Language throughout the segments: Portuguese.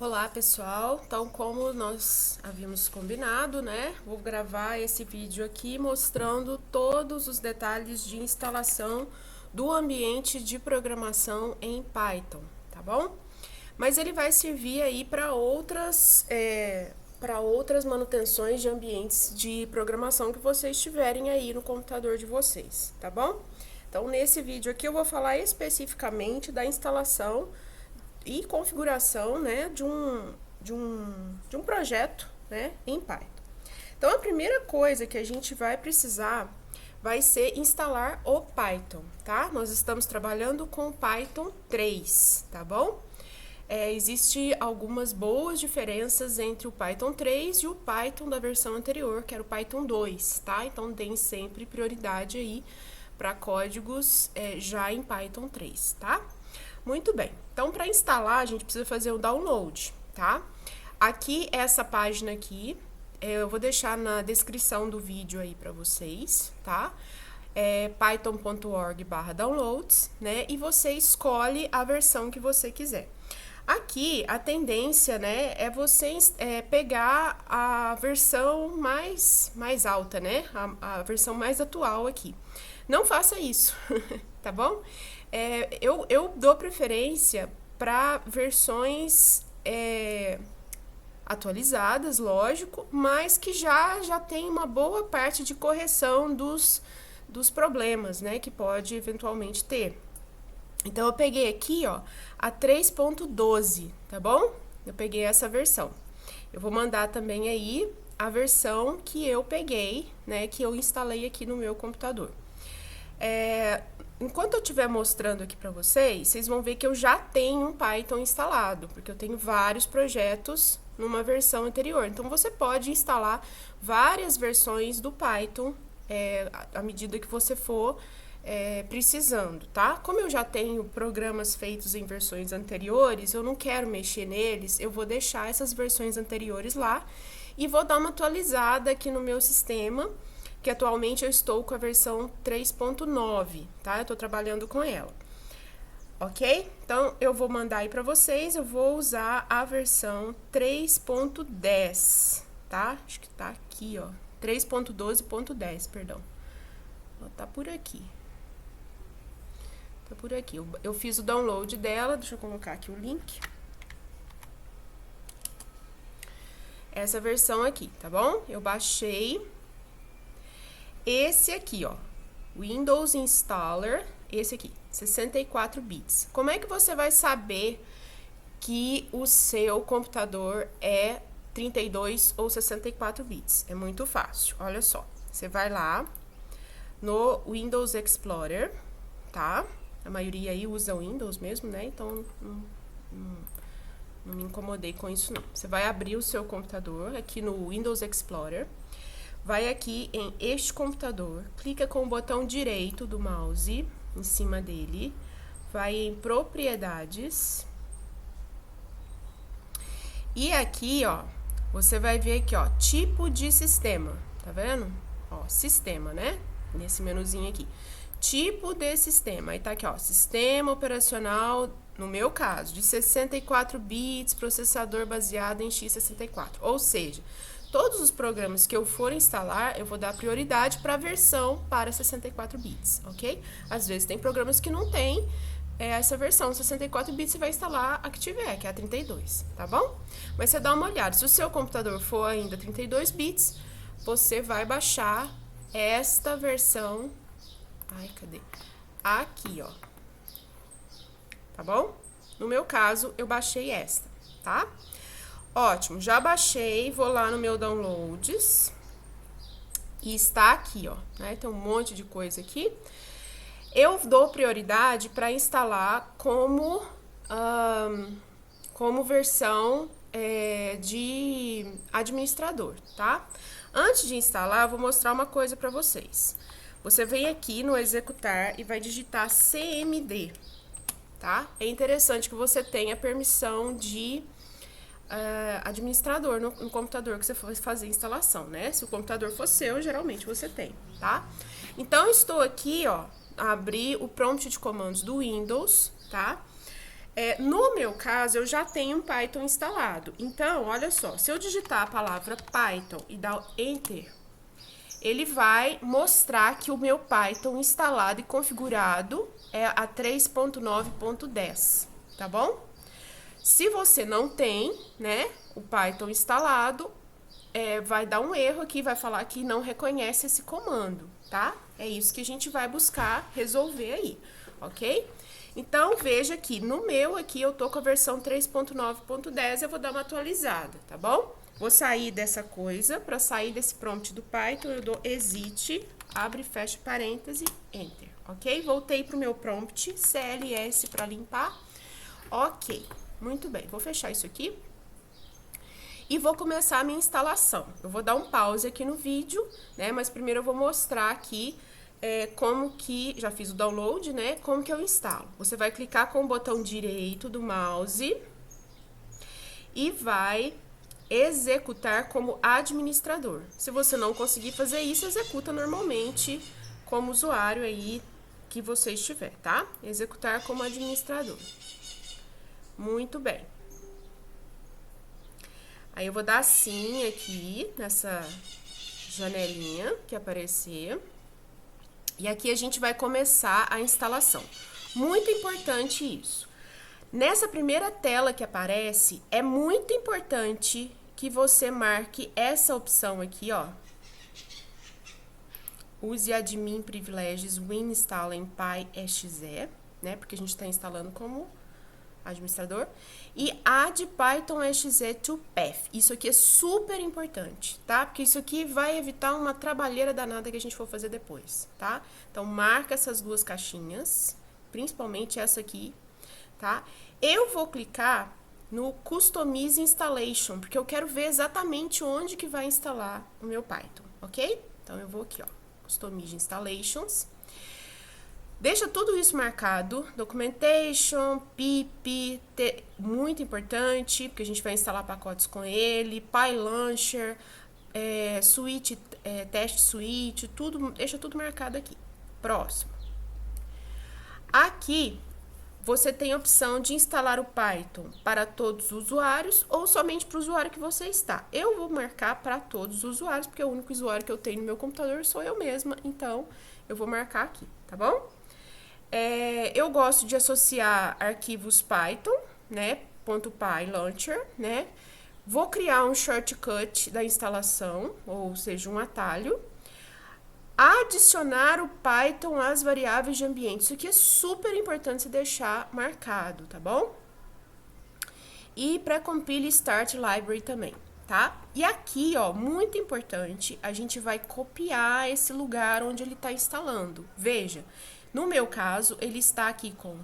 Olá pessoal, então como nós havíamos combinado, né, vou gravar esse vídeo aqui mostrando todos os detalhes de instalação do ambiente de programação em Python, tá bom? Mas ele vai servir aí para outras manutenções de ambientes de programação que vocês tiverem aí no computador de vocês, tá bom? Então nesse vídeo aqui eu vou falar especificamente da instalação e configuração, né, de um projeto, né, em Python. Então, a primeira coisa que a gente vai precisar vai ser instalar o Python, tá? Nós estamos trabalhando com Python 3, tá bom? Existe algumas boas diferenças entre o Python 3 e o Python da versão anterior, que era o Python 2, tá? Então, deem sempre prioridade aí para códigos já em Python 3, tá? Muito bem, então para instalar a gente precisa fazer o download, tá? Aqui, essa página aqui, eu vou deixar na descrição do vídeo aí para vocês, tá? python.org/downloads, né? E você escolhe a versão que você quiser. Aqui, a tendência, né, é você pegar a versão mais alta, né? A versão mais atual aqui. Não faça isso, tá bom? Eu dou preferência para versões atualizadas, lógico, mas que já tem uma boa parte de correção dos problemas, né, que pode eventualmente ter. Então, eu peguei aqui, ó, a 3.12, tá bom? Eu peguei essa versão. Eu vou mandar também aí a versão que eu peguei, né, que eu instalei aqui no meu computador. Enquanto eu estiver mostrando aqui para vocês, vocês vão ver que eu já tenho um Python instalado, porque eu tenho vários projetos numa versão anterior. Então, você pode instalar várias versões do Python à medida que você for precisando, tá? Como eu já tenho programas feitos em versões anteriores, eu não quero mexer neles, eu vou deixar essas versões anteriores lá e vou dar uma atualizada aqui no meu sistema, que atualmente eu estou com a versão 3.9, tá? Eu tô trabalhando com ela, ok? Então, eu vou mandar aí pra vocês, eu vou usar a versão 3.10, tá? Acho que tá aqui, ó, 3.12.10, perdão. Tá por aqui. Tá por aqui. Eu fiz o download dela, deixa eu colocar aqui o link. Essa versão aqui, tá bom? Eu baixei esse aqui, ó, Windows Installer, esse aqui, 64 bits. Como é que você vai saber que o seu computador é 32 ou 64 bits? É muito fácil, olha só. Você vai lá no Windows Explorer, tá? A maioria aí usa Windows mesmo, né? Então, não me incomodei com isso, não. Você vai abrir o seu computador aqui no Windows Explorer. Vai aqui em este computador, clica com o botão direito do mouse em cima dele, vai em propriedades, e aqui, ó, você vai ver aqui, ó, tipo de sistema, tá vendo? Ó, sistema, né? Nesse menuzinho aqui, tipo de sistema, aí tá aqui, ó, sistema operacional, no meu caso, de 64 bits, processador baseado em x64, ou seja, todos os programas que eu for instalar, eu vou dar prioridade para a versão para 64 bits, ok? Às vezes tem programas que não tem essa versão 64 bits, você vai instalar a que tiver, que é a 32, tá bom? Mas você dá uma olhada, se o seu computador for ainda 32 bits, você vai baixar esta versão, cadê? Aqui, ó, tá bom? No meu caso, eu baixei esta, tá? Ótimo, já baixei, vou lá no meu downloads e está aqui, ó, né? Tem um monte de coisa aqui. Eu dou prioridade para instalar como versão de administrador, tá? Antes de instalar, eu vou mostrar uma coisa para vocês. Você vem aqui no executar e vai digitar cmd, tá? É interessante que você tenha permissão de administrador no computador que você for fazer a instalação, né? Se o computador for seu, geralmente você tem, tá? Então, estou aqui, ó, abri o prompt de comandos do Windows, tá? No meu caso, eu já tenho um Python instalado. Então, olha só, se eu digitar a palavra Python e dar Enter, ele vai mostrar que o meu Python instalado e configurado é a 3.9.10, tá bom? Se você não tem, né, o Python instalado, vai dar um erro aqui, vai falar que não reconhece esse comando, tá? É isso que a gente vai buscar resolver aí, ok? Então, veja aqui, no meu aqui eu tô com a versão 3.9.10, eu vou dar uma atualizada, tá bom? Vou sair dessa coisa, para sair desse prompt do Python, eu dou exit, abre e fecha parêntese, enter, ok? Voltei pro meu prompt, CLS para limpar, ok, muito bem, vou fechar isso aqui. E vou começar a minha instalação. Eu vou dar um pause aqui no vídeo, né? Mas primeiro eu vou mostrar aqui como que... Já fiz o download, né? Como que eu instalo. Você vai clicar com o botão direito do mouse e vai executar como administrador. Se você não conseguir fazer isso, executa normalmente como usuário aí que você estiver, tá? Executar como administrador. Muito bem. Aí eu vou dar sim aqui, nessa janelinha que aparecer. E aqui a gente vai começar a instalação. Muito importante isso. Nessa primeira tela que aparece, é muito importante que você marque essa opção aqui, ó. Use admin privilégios Win install em PyExe, né? Porque a gente está instalando como administrador, e add Python exe to path. Isso aqui é super importante, tá? Porque isso aqui vai evitar uma trabalheira danada que a gente for fazer depois, tá? Então, marca essas duas caixinhas, principalmente essa aqui, tá? Eu vou clicar no Customize Installation, porque eu quero ver exatamente onde que vai instalar o meu Python, ok? Então, eu vou aqui, ó, Customize Installations. Deixa tudo isso marcado, documentation, pip, muito importante, porque a gente vai instalar pacotes com ele, PyLauncher, suite, teste suite, tudo, deixa tudo marcado aqui. Próximo. Aqui, você tem a opção de instalar o Python para todos os usuários ou somente para o usuário que você está. Eu vou marcar para todos os usuários, porque o único usuário que eu tenho no meu computador sou eu mesma, então eu vou marcar aqui, tá bom? Eu gosto de associar arquivos Python, né, .pylauncher, né, vou criar um shortcut da instalação, ou seja, um atalho, adicionar o Python às variáveis de ambiente, isso aqui é super importante você deixar marcado, tá bom? E pré-compile Start Library também, tá? E aqui, ó, muito importante, a gente vai copiar esse lugar onde ele está instalando, veja. No meu caso, ele está aqui com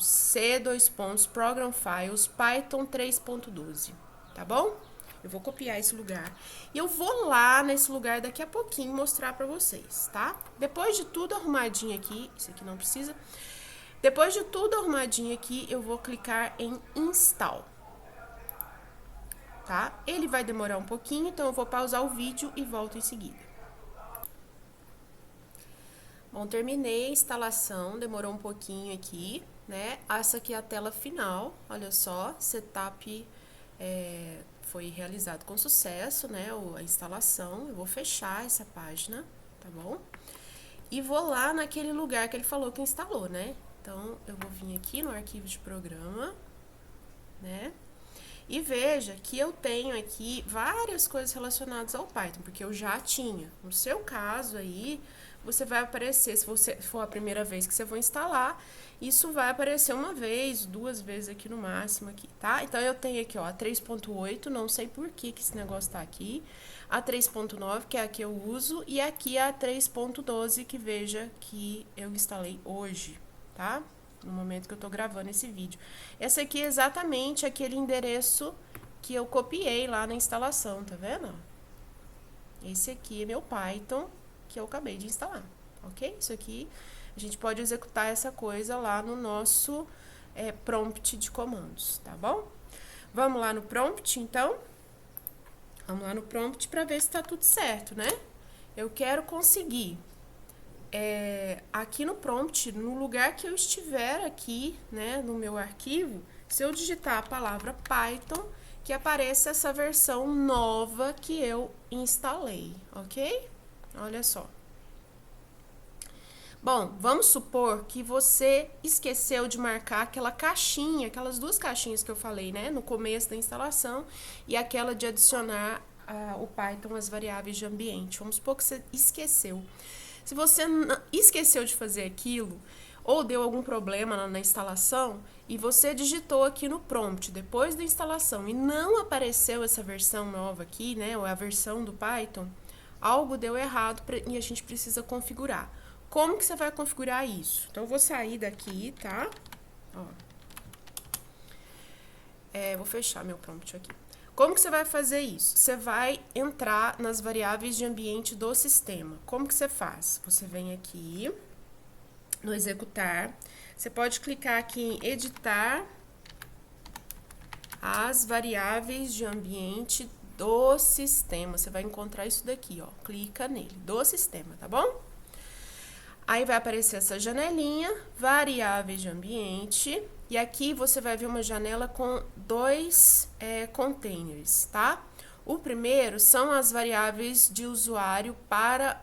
Program Files Python 3.12, tá bom? Eu vou copiar esse lugar e eu vou lá nesse lugar daqui a pouquinho mostrar pra vocês, tá? Depois de tudo arrumadinho aqui, isso aqui não precisa. Depois de tudo arrumadinho aqui, eu vou clicar em Install, tá? Ele vai demorar um pouquinho, então eu vou pausar o vídeo e volto em seguida. Bom, terminei a instalação, demorou um pouquinho aqui, né? Essa aqui é a tela final, olha só, setup foi realizado com sucesso, né? A instalação, eu vou fechar essa página, tá bom? E vou lá naquele lugar que ele falou que instalou, né? Então, eu vou vir aqui no arquivo de programa, né? E veja que eu tenho aqui várias coisas relacionadas ao Python, porque eu já tinha. No seu caso aí, você vai aparecer, se você for a primeira vez que você for instalar, isso vai aparecer uma vez, duas vezes aqui no máximo aqui, tá? Então, eu tenho aqui, ó, a 3.8, não sei por que esse negócio tá aqui, a 3.9, que é a que eu uso, e aqui a 3.12, que veja que eu instalei hoje, tá? No momento que eu tô gravando esse vídeo. Esse aqui é exatamente aquele endereço que eu copiei lá na instalação, tá vendo? Esse aqui é meu Python que eu acabei de instalar, ok? Isso aqui, a gente pode executar essa coisa lá no nosso prompt de comandos, tá bom? Vamos lá no prompt, então? Vamos lá no prompt para ver se tá tudo certo, né? Eu quero conseguir... aqui no prompt, no lugar que eu estiver aqui, né, no meu arquivo, se eu digitar a palavra Python, que apareça essa versão nova que eu instalei, ok? Olha só. Bom, vamos supor que você esqueceu de marcar aquela caixinha, aquelas duas caixinhas que eu falei, né, no começo da instalação, e aquela de adicionar o Python às variáveis de ambiente. Vamos supor que você esqueceu. Se você esqueceu de fazer aquilo, ou deu algum problema na instalação, e você digitou aqui no prompt, depois da instalação, e não apareceu essa versão nova aqui, né, ou a versão do Python, algo deu errado e a gente precisa configurar. Como que você vai configurar isso? Então, eu vou sair daqui, tá? Ó. Vou fechar meu prompt aqui. Como que você vai fazer isso? Você vai entrar nas variáveis de ambiente do sistema. Como que você faz? Você vem aqui no executar. Você pode clicar aqui em editar as variáveis de ambiente do sistema. Você vai encontrar isso daqui, ó. Clica nele, do sistema, tá bom? Aí vai aparecer essa janelinha, variáveis de ambiente, e aqui você vai ver uma janela com dois containers, tá? O primeiro são as variáveis de usuário para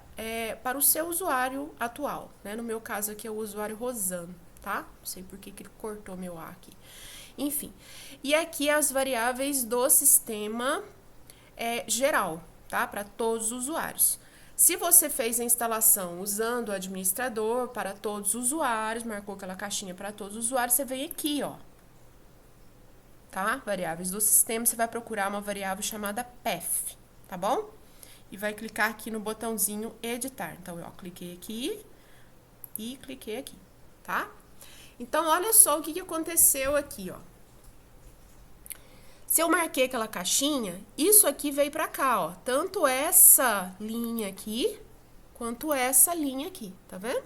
o seu usuário atual, né? No meu caso aqui é o usuário Rosano, tá? Não sei por que ele cortou meu A aqui. Enfim, e aqui as variáveis do sistema geral, tá? Para todos os usuários. Se você fez a instalação usando o administrador para todos os usuários, marcou aquela caixinha para todos os usuários, você vem aqui, ó. Tá? Variáveis do sistema, você vai procurar uma variável chamada path, tá bom? E vai clicar aqui no botãozinho editar. Então, eu cliquei aqui e cliquei aqui, tá? Então, olha só o que aconteceu aqui, ó. Se eu marquei aquela caixinha, isso aqui veio pra cá, ó. Tanto essa linha aqui, quanto essa linha aqui, tá vendo?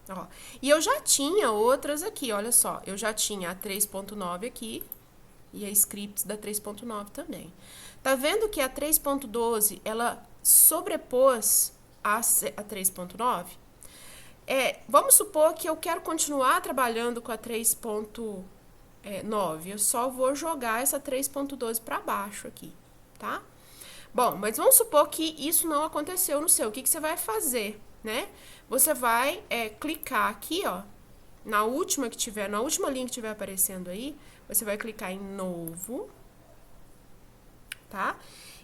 Ó. E eu já tinha outras aqui, olha só. Eu já tinha a 3.9 aqui e a scripts da 3.9 também. Tá vendo que a 3.12, ela sobrepôs a 3.9? Vamos supor que eu quero continuar trabalhando com a 3.9. Eu só vou jogar essa 3.12 para baixo aqui, tá? Bom, mas vamos supor que isso não aconteceu no seu. O que você vai fazer, né? Você vai clicar aqui, ó, na última linha que tiver aparecendo aí, você vai clicar em novo, tá?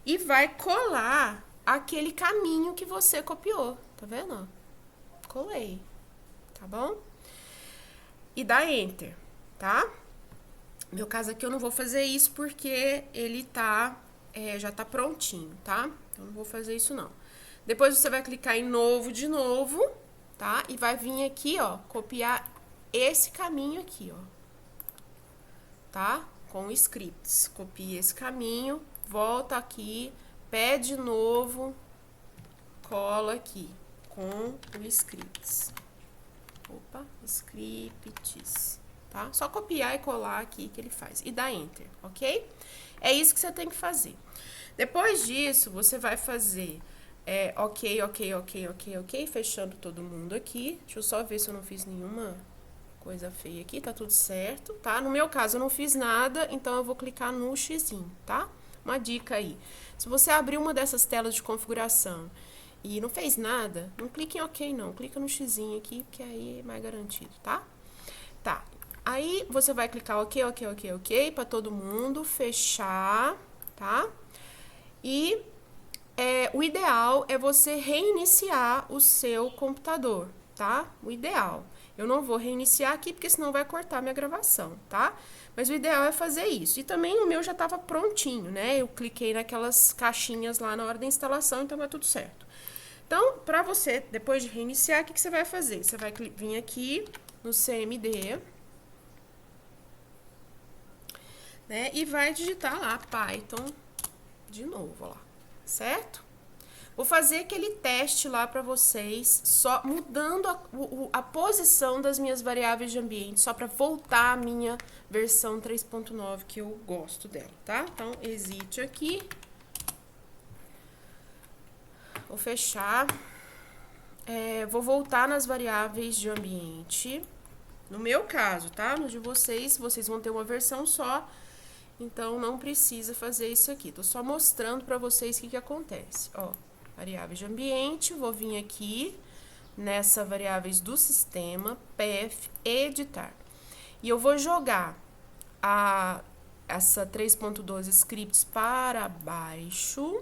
E vai colar aquele caminho que você copiou, tá vendo? Colei, tá bom? E dá Enter, tá? No meu caso aqui eu não vou fazer isso porque ele já tá prontinho, tá? Eu não vou fazer isso não. Depois você vai clicar em novo de novo, tá? E vai vir aqui, ó, copiar esse caminho aqui, ó. Tá? Com scripts. Copia esse caminho, volta aqui, pede de novo, cola aqui com o scripts. Opa, scripts. Tá? Só copiar e colar aqui que ele faz. E dá Enter, ok? É isso que você tem que fazer. Depois disso, você vai fazer ok, fechando todo mundo aqui. Deixa eu só ver se eu não fiz nenhuma coisa feia aqui, tá tudo certo, tá? No meu caso, eu não fiz nada, então eu vou clicar no xizinho, tá? Uma dica aí. Se você abrir uma dessas telas de configuração e não fez nada, não clique em ok, não. Clica no xizinho aqui, porque aí é mais garantido, tá? Tá. Aí, você vai clicar ok, pra todo mundo, fechar, tá? E o ideal é você reiniciar o seu computador, tá? O ideal. Eu não vou reiniciar aqui, porque senão vai cortar minha gravação, tá? Mas o ideal é fazer isso. E também o meu já estava prontinho, né? Eu cliquei naquelas caixinhas lá na hora da instalação, então vai tudo certo. Então, para você, depois de reiniciar, o que você vai fazer? Você vai vir aqui no CMD, né? E vai digitar lá Python de novo, ó lá, certo? Vou fazer aquele teste lá para vocês, só mudando a posição das minhas variáveis de ambiente, só para voltar a minha versão 3.9, que eu gosto dela, tá? Então, exit aqui. Vou fechar. Vou voltar nas variáveis de ambiente, No meu caso, tá? No de vocês vão ter uma versão só, então não precisa fazer isso aqui. Tô só mostrando para vocês o que acontece. Ó, variáveis de ambiente, vou vir aqui nessa variáveis do sistema, path, editar. E eu vou jogar essa 3.12 scripts para baixo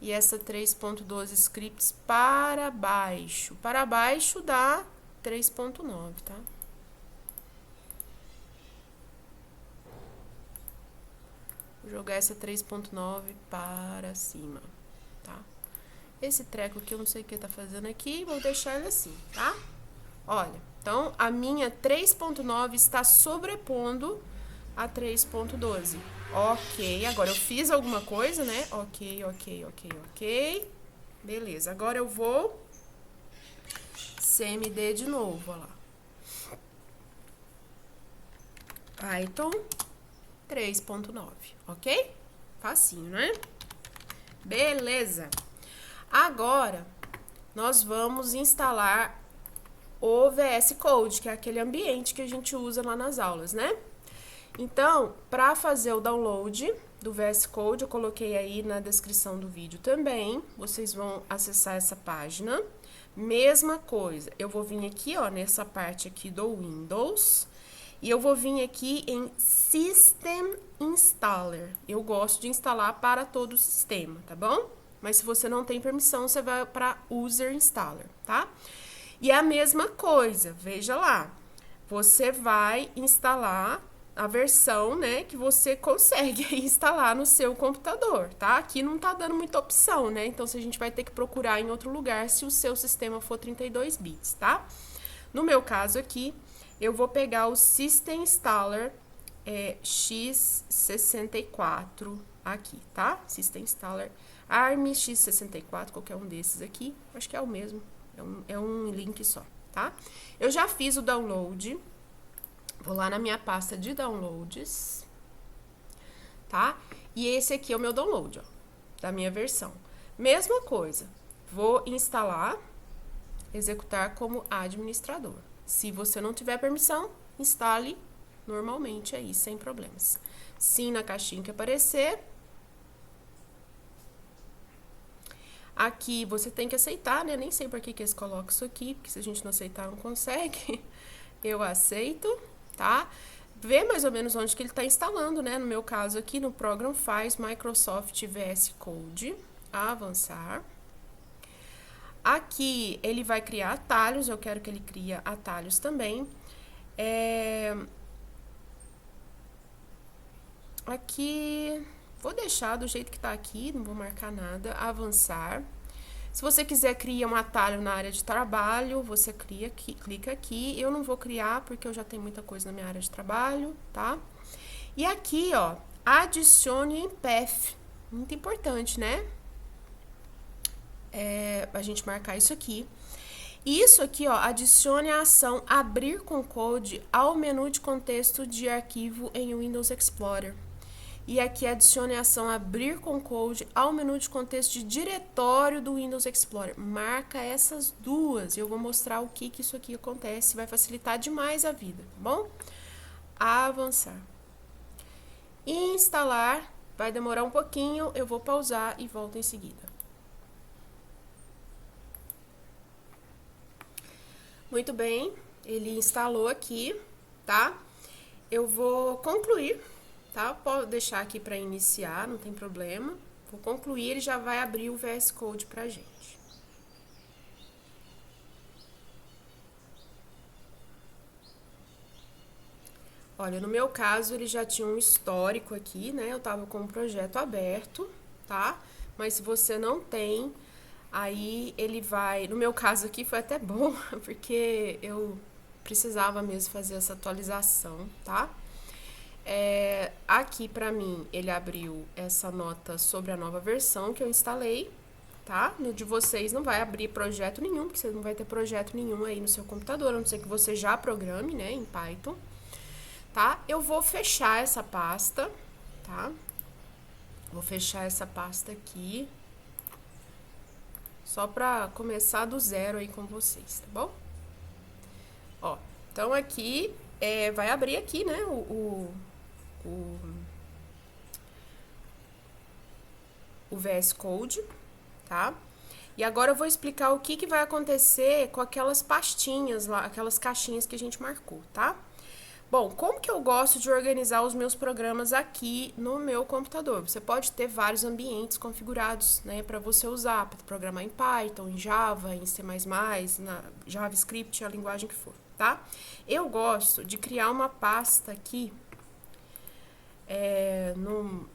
e essa 3.12 scripts para baixo. Para baixo dá 3.9, tá? Vou jogar essa 3.9 para cima, tá? Esse treco aqui eu não sei o que tá fazendo aqui, vou deixar ele assim, tá? Olha, então a minha 3.9 está sobrepondo a 3.12. Ok, agora eu fiz alguma coisa, né? Ok. Beleza, agora eu vou CMD de novo, ó lá. Python 3.9, ok? Facinho, né? Beleza. Agora, nós vamos instalar o VS Code, que é aquele ambiente que a gente usa lá nas aulas, né? Então, para fazer o download do VS Code, eu coloquei aí na descrição do vídeo também. Vocês vão acessar essa página. Mesma coisa, eu vou vir aqui, ó, nessa parte aqui do Windows. E eu vou vir aqui em System Installer. Eu gosto de instalar para todo o sistema, tá bom? Mas se você não tem permissão, você vai para User Installer, tá? E a mesma coisa, veja lá. Você vai instalar a versão, né, que você consegue instalar no seu computador, tá? Aqui não tá dando muita opção, né? Então, a gente vai ter que procurar em outro lugar se o seu sistema for 32 bits, tá? No meu caso aqui, eu vou pegar o System Installer x64 aqui, tá? System Installer ARM x64, qualquer um desses aqui, acho que é o mesmo, é um link só, tá? Eu já fiz o download, vou lá na minha pasta de downloads, tá? E esse aqui é o meu download, ó, da minha versão. Mesma coisa, vou instalar, executar como administrador. Se você não tiver permissão, instale normalmente aí, sem problemas. Sim, na caixinha que aparecer. Aqui você tem que aceitar, né? Nem sei por que eles colocam isso aqui, porque se a gente não aceitar, não consegue. Eu aceito, tá? Vê mais ou menos onde que ele está instalando, né? No meu caso aqui, no Program Files, Microsoft VS Code, avançar. Aqui, ele vai criar atalhos, eu quero que ele crie atalhos também. Aqui, vou deixar do jeito que tá aqui, não vou marcar nada, avançar. Se você quiser criar um atalho na área de trabalho, você clica aqui. Eu não vou criar porque eu já tenho muita coisa na minha área de trabalho, tá? E aqui, ó, adicione em path. Muito importante, né? A gente marcar isso aqui. Isso aqui, ó, adicione a ação abrir com code ao menu de contexto de arquivo em Windows Explorer. E aqui adicione a ação abrir com code ao menu de contexto de diretório do Windows Explorer. Marca essas duas e eu vou mostrar o que isso aqui acontece. Vai facilitar demais a vida, tá bom? Avançar. Instalar. Vai demorar um pouquinho, eu vou pausar e volto em seguida. Muito bem, ele instalou aqui, tá? Eu vou concluir, tá? Pode deixar aqui para iniciar, não tem problema. Vou concluir, ele já vai abrir o VS Code pra gente. Olha, no meu caso, ele já tinha um histórico aqui, né? Eu tava com o projeto aberto, tá? Mas se você não tem, aí ele vai... No meu caso aqui foi até bom, porque eu precisava mesmo fazer essa atualização, tá? Aqui pra mim, ele abriu essa nota sobre a nova versão que eu instalei, tá? No de vocês não vai abrir projeto nenhum, porque você não vai ter projeto nenhum aí no seu computador, a não ser que você já programe, né, em Python, tá? Eu vou fechar essa pasta, tá? Vou fechar essa pasta aqui, só pra começar do zero aí com vocês, tá bom? Ó, Então, aqui, vai abrir aqui, né, o VS Code, tá? E agora eu vou explicar o que vai acontecer com aquelas pastinhas lá, aquelas caixinhas que a gente marcou, tá? Bom, como que eu gosto de organizar os meus programas aqui no meu computador? Você pode ter vários ambientes configurados, né, para você usar, para programar em Python, em Java, em C++, na JavaScript, a linguagem que for, tá? Eu gosto de criar uma pasta aqui, no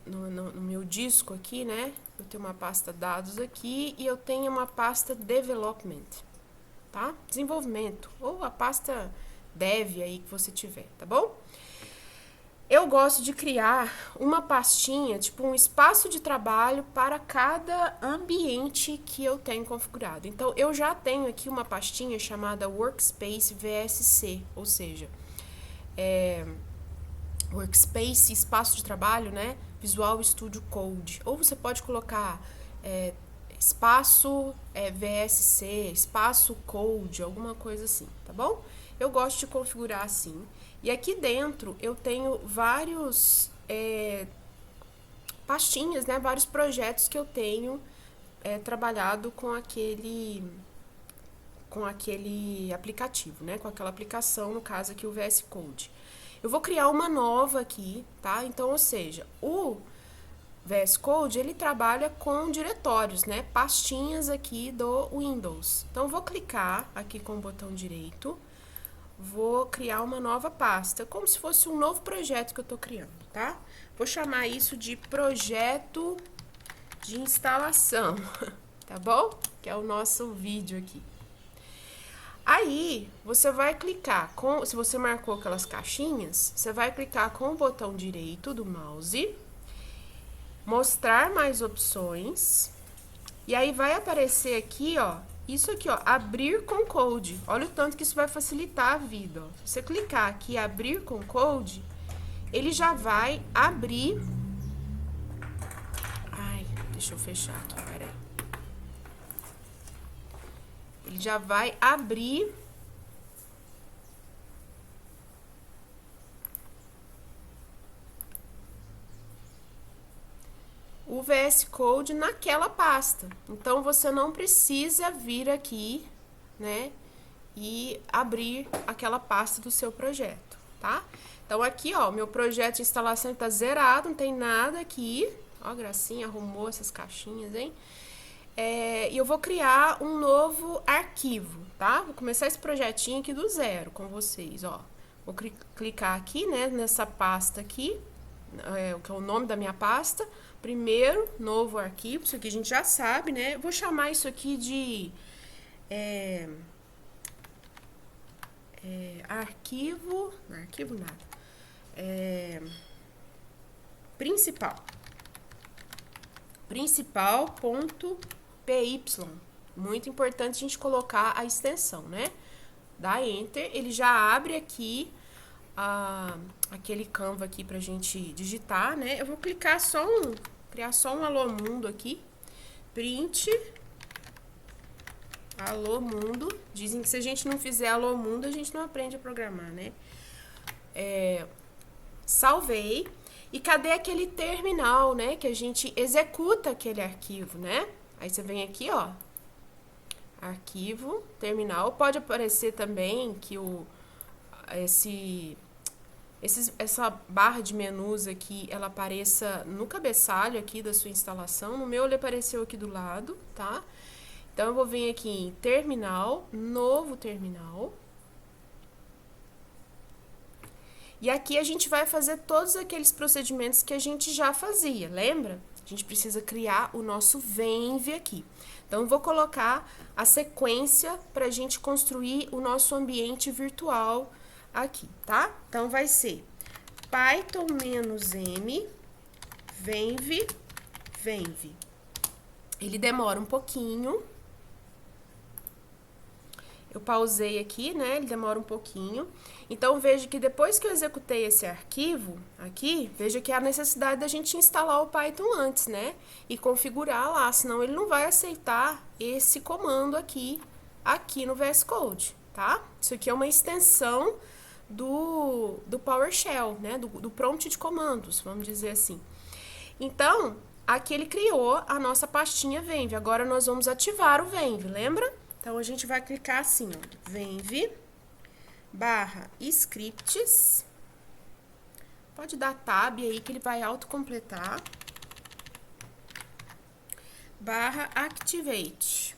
meu disco aqui, né? Eu tenho uma pasta dados aqui e eu tenho uma pasta development, tá? Desenvolvimento, ou a pasta dev aí que você tiver, tá bom? Eu gosto de criar uma pastinha, tipo um espaço de trabalho para cada ambiente que eu tenho configurado. Então, eu já tenho aqui uma pastinha chamada Workspace VSC, ou seja, Workspace, espaço de trabalho, né? Visual Studio Code. Ou você pode colocar espaço VSC, espaço Code, alguma coisa assim, tá bom? Eu gosto de configurar assim. E aqui dentro eu tenho vários pastinhas, né? Vários projetos que eu tenho trabalhado com aquele aplicativo, né? Com aquela aplicação, no caso aqui o VS Code. Eu vou criar uma nova aqui, tá? Então, ou seja, o VS Code, ele trabalha com diretórios, né? Pastinhas aqui do Windows. Então, eu vou clicar aqui com o botão direito, vou criar uma nova pasta, como se fosse um novo projeto que eu tô criando, tá? Vou chamar isso de projeto de instalação, tá bom? Que é o nosso vídeo aqui. Aí, você vai clicar, se você marcou aquelas caixinhas, você vai clicar com o botão direito do mouse, mostrar mais opções, e aí vai aparecer aqui, ó, isso aqui, ó, abrir com code. Olha o tanto que isso vai facilitar a vida, ó. Se você clicar aqui, abrir com code, ele já vai abrir... Ai, deixa eu fechar aqui, peraí. Ele já vai abrir o VS Code naquela pasta. Então, você não precisa vir aqui, né, e abrir aquela pasta do seu projeto, tá? Então, aqui, ó, meu projeto de instalação tá zerado, não tem nada aqui. Ó, gracinha, arrumou essas caixinhas, hein? E eu vou criar um novo arquivo, tá? Vou começar esse projetinho aqui do zero com vocês, ó. Vou clicar aqui, né, nessa pasta aqui, que é o nome da minha pasta. Primeiro, novo arquivo, isso aqui a gente já sabe, né? Vou chamar isso aqui de arquivo nada. Principal.py. Muito importante a gente colocar a extensão, né? Dá Enter, ele já abre aqui aquele Canva aqui pra gente digitar, né? Eu vou clicar criar só um Alô Mundo aqui. Print Alô Mundo. Dizem que se a gente não fizer Alô Mundo, a gente não aprende a programar, né? Salvei. E cadê aquele terminal, né? Que a gente executa aquele arquivo, né? Aí você vem aqui, ó. Arquivo, terminal. Pode aparecer também que essa barra de menus aqui, ela apareça no cabeçalho aqui da sua instalação. No meu, ele apareceu aqui do lado, tá? Então, eu vou vir aqui em terminal, novo terminal. E aqui a gente vai fazer todos aqueles procedimentos que a gente já fazia, lembra? A gente precisa criar o nosso Venv aqui. Então, eu vou colocar a sequência para a gente construir o nosso ambiente virtual aqui, tá? Então, vai ser Python-M, Venv. Ele demora um pouquinho. Eu pausei aqui, né? Ele demora um pouquinho. Então, veja que depois que eu executei esse arquivo aqui, veja que há necessidade da gente instalar o Python antes, né? E configurar lá, senão ele não vai aceitar esse comando aqui no VS Code, tá? Isso aqui é uma extensão do PowerShell, né? Do prompt de comandos, vamos dizer assim. Então, aqui ele criou a nossa pastinha Venv. Agora nós vamos ativar o Venv, lembra? Então, a gente vai clicar assim, ó, Venv /scripts. Pode dar tab aí que ele vai autocompletar. /activate.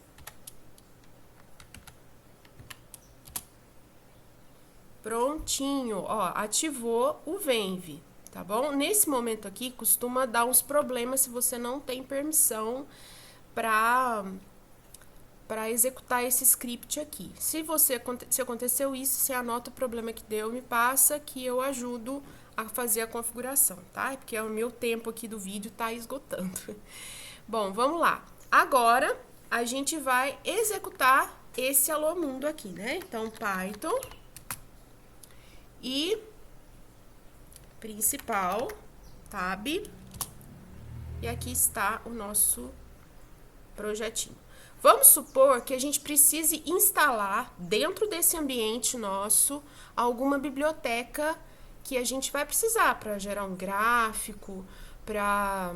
Prontinho, ó, ativou o Venv, tá bom? Nesse momento aqui, costuma dar uns problemas se você não tem permissão para executar esse script aqui. Se aconteceu isso, você anota o problema que deu, me passa que eu ajudo a fazer a configuração, tá? Porque o meu tempo aqui do vídeo tá esgotando. Bom, vamos lá. Agora, a gente vai executar esse Alô Mundo aqui, né? Então, Python e principal, tab, e aqui está o nosso projetinho. Vamos supor que a gente precise instalar dentro desse ambiente nosso alguma biblioteca que a gente vai precisar para gerar um gráfico, para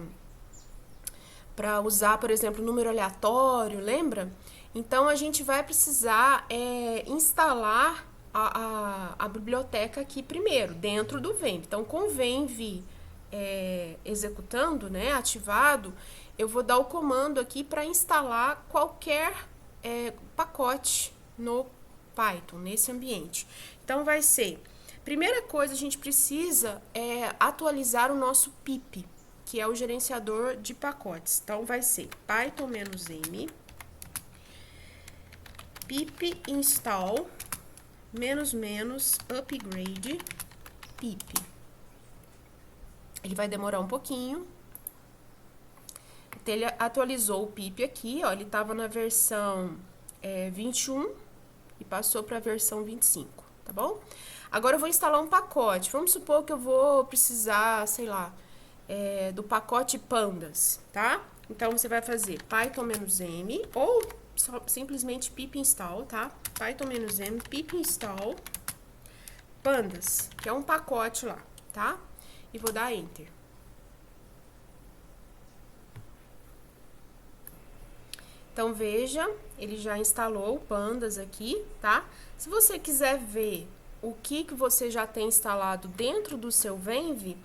usar, por exemplo, número aleatório, lembra? Então, a gente vai precisar instalar a biblioteca aqui primeiro, dentro do Venv. Então, com o Venv executando, né, ativado, eu vou dar o comando aqui para instalar qualquer pacote no Python, nesse ambiente. Então, vai ser, primeira coisa, a gente precisa atualizar o nosso pip, que é o gerenciador de pacotes. Então, vai ser python-m pip install --upgrade pip. Ele vai demorar um pouquinho. Então, ele atualizou o pip aqui, ó, ele estava na versão 21 e passou para a versão 25, tá bom? Agora eu vou instalar um pacote. Vamos supor que eu vou precisar, sei lá, do pacote pandas, tá? Então, você vai fazer python-m ou simplesmente pip install, tá? python-m pip install pandas, que é um pacote lá, tá? E vou dar enter. Então, veja, ele já instalou o pandas aqui, tá? Se você quiser ver o que você já tem instalado dentro do seu Venv,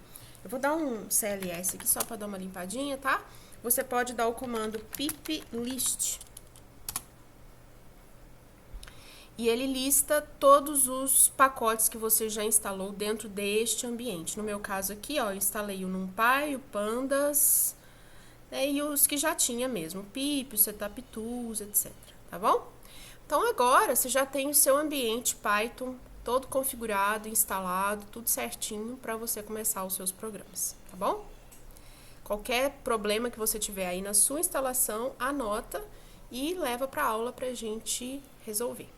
eu vou dar um CLS aqui só para dar uma limpadinha, tá? Você pode dar o comando pip list. E ele lista todos os pacotes que você já instalou dentro deste ambiente. No meu caso aqui, ó, eu instalei o NumPy, o Pandas, e os que já tinha mesmo, o pip, o Setup Tools, etc. Tá bom? Então, agora você já tem o seu ambiente Python todo configurado, instalado, tudo certinho para você começar os seus programas, tá bom? Qualquer problema que você tiver aí na sua instalação, anota e leva para a aula para a gente resolver.